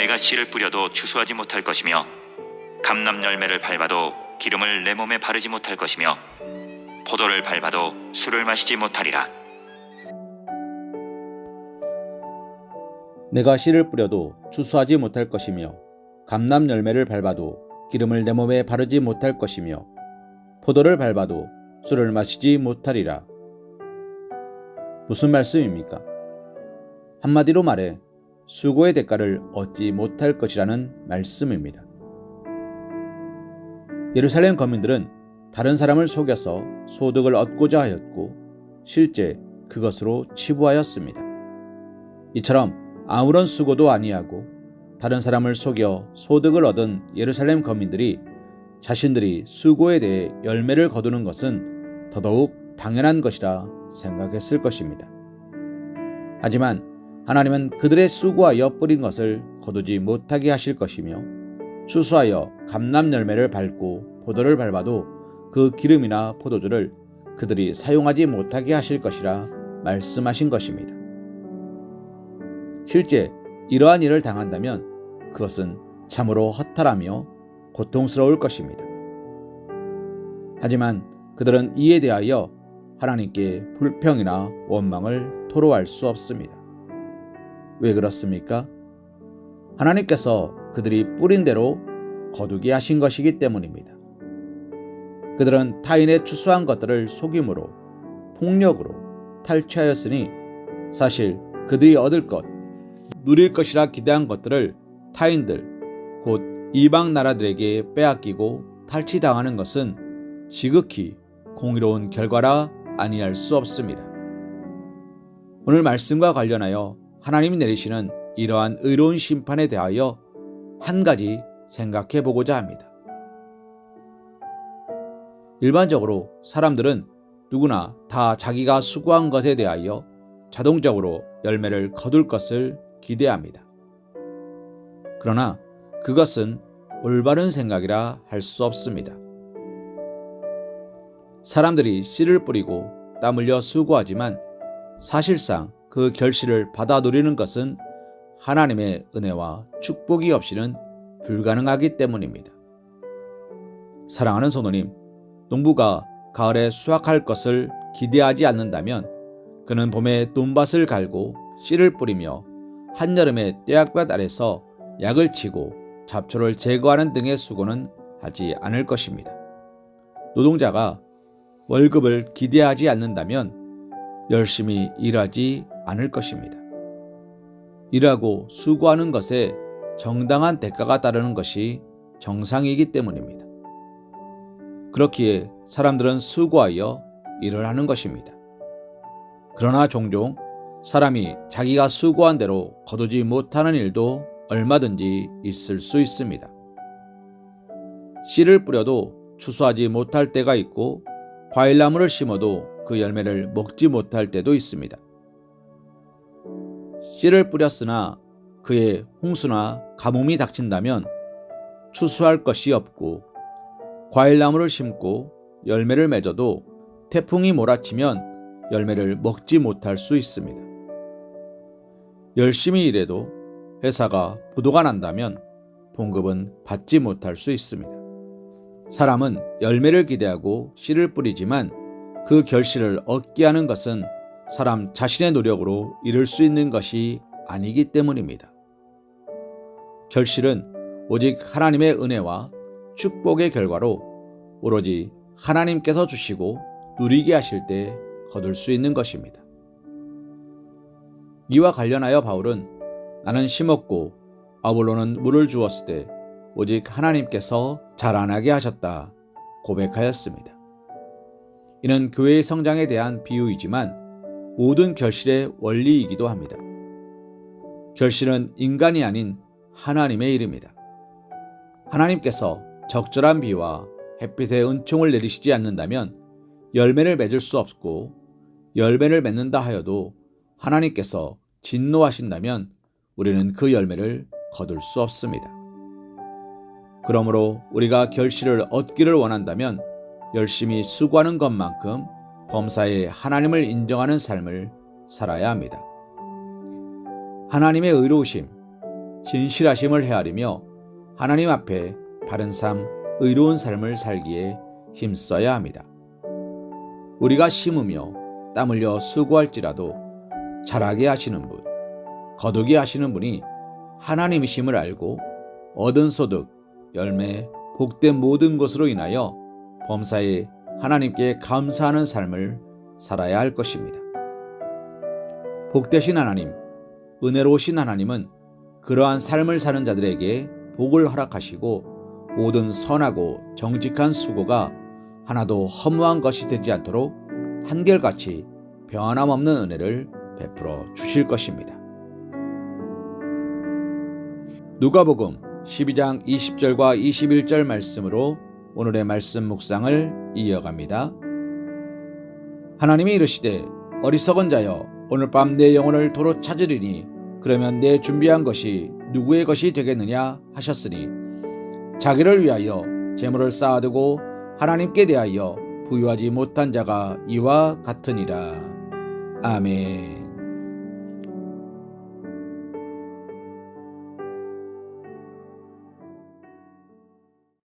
내가 씨를 뿌려도 추수하지 못할 것이며 감람 열매를 밟아도 기름을 내 몸에 바르지 못할 것이며 포도를 밟아도 술을 마시지 못하리라. 내가 씨를 뿌려도 추수하지 못할 것이며 감람 열매를 밟아도 기름을 내 몸에 바르지 못할 것이며 포도를 밟아도 술을 마시지 못하리라. 무슨 말씀입니까? 한마디로 말해 수고의 대가를 얻지 못할 것이라는 말씀입니다. 예루살렘 거민들은 다른 사람을 속여서 소득을 얻고자 하였고 실제 그것으로 치부하였습니다. 이처럼 아무런 수고도 아니하고 다른 사람을 속여 소득을 얻은 예루살렘 거민들이 자신들이 수고에 대해 열매를 거두는 것은 더더욱 당연한 것이라 생각했을 것입니다. 하지만 하나님은 그들의 수고하여 뿌린 것을 거두지 못하게 하실 것이며 추수하여 감람 열매를 밟고 포도를 밟아도 그 기름이나 포도주를 그들이 사용하지 못하게 하실 것이라 말씀하신 것입니다. 실제 이러한 일을 당한다면 그것은 참으로 허탈하며 고통스러울 것입니다. 하지만 그들은 이에 대하여 하나님께 불평이나 원망을 토로할 수 없습니다. 왜 그렇습니까? 하나님께서 그들이 뿌린 대로 거두게 하신 것이기 때문입니다. 그들은 타인의 추수한 것들을 속임으로, 폭력으로 탈취하였으니 사실 그들이 얻을 것, 누릴 것이라 기대한 것들을 타인들, 곧 이방 나라들에게 빼앗기고 탈취당하는 것은 지극히 공의로운 결과라 아니할 수 없습니다. 오늘 말씀과 관련하여 하나님이 내리시는 이러한 의로운 심판에 대하여 한 가지 생각해 보고자 합니다. 일반적으로 사람들은 누구나 다 자기가 수고한 것에 대하여 자동적으로 열매를 거둘 것을 기대합니다. 그러나 그것은 올바른 생각이라 할 수 없습니다. 사람들이 씨를 뿌리고 땀 흘려 수고하지만 사실상 그 결실을 받아 누리는 것은 하나님의 은혜와 축복이 없이는 불가능하기 때문입니다. 사랑하는 성도님, 농부가 가을에 수확할 것을 기대하지 않는다면 그는 봄에 돈밭을 갈고 씨를 뿌리며 한여름에 떼약볕 아래서 약을 치고 잡초를 제거하는 등의 수고는 하지 않을 것입니다. 노동자가 월급을 기대하지 않는다면 열심히 일하지 않을 것입니다. 일하고 수고하는 것에 정당한 대가가 따르는 것이 정상이기 때문입니다. 그렇기에 사람들은 수고하여 일을 하는 것입니다. 그러나 종종 사람이 자기가 수고한 대로 거두지 못하는 일도 얼마든지 있을 수 있습니다. 씨를 뿌려도 추수하지 못할 때가 있고 과일나무를 심어도 그 열매를 먹지 못할 때도 있습니다. 씨를 뿌렸으나 그에 홍수나 가뭄이 닥친다면 추수할 것이 없고 과일나무를 심고 열매를 맺어도 태풍이 몰아치면 열매를 먹지 못할 수 있습니다. 열심히 일해도 회사가 부도가 난다면 봉급은 받지 못할 수 있습니다. 사람은 열매를 기대하고 씨를 뿌리지만 그 결실을 얻게 하는 것은 사람 자신의 노력으로 이룰 수 있는 것이 아니기 때문입니다. 결실은 오직 하나님의 은혜와 축복의 결과로 오로지 하나님께서 주시고 누리게 하실 때 거둘 수 있는 것입니다. 이와 관련하여 바울은 나는 심었고 아볼로는 물을 주었을 때 오직 하나님께서 자라나게 하셨다 고백하였습니다. 이는 교회의 성장에 대한 비유이지만 모든 결실의 원리이기도 합니다. 결실은 인간이 아닌 하나님의 일입니다. 하나님께서 적절한 비와 햇빛의 은총을 내리시지 않는다면 열매를 맺을 수 없고 열매를 맺는다 하여도 하나님께서 진노하신다면 우리는 그 열매를 거둘 수 없습니다. 그러므로 우리가 결실을 얻기를 원한다면 열심히 수고하는 것만큼 범사에 하나님을 인정하는 삶을 살아야 합니다. 하나님의 의로우심, 진실하심을 헤아리며 하나님 앞에 바른 삶, 의로운 삶을 살기에 힘써야 합니다. 우리가 심으며 땀 흘려 수고할지라도 자라게 하시는 분, 거두게 하시는 분이 하나님이심을 알고 얻은 소득, 열매, 복된 모든 것으로 인하여 범사에 하나님께 감사하는 삶을 살아야 할 것입니다. 복되신 하나님, 은혜로우신 하나님은 그러한 삶을 사는 자들에게 복을 허락하시고 모든 선하고 정직한 수고가 하나도 허무한 것이 되지 않도록 한결같이 변함없는 은혜를 베풀어 주실 것입니다. 누가복음 12장 20절과 21절 말씀으로 오늘의 말씀 묵상을 이어갑니다. 하나님이 이르시되 어리석은 자여 오늘 밤 내 영혼을 도로 찾으리니 그러면 내 준비한 것이 누구의 것이 되겠느냐 하셨으니 자기를 위하여 재물을 쌓아두고 하나님께 대하여 부유하지 못한 자가 이와 같으니라. 아멘.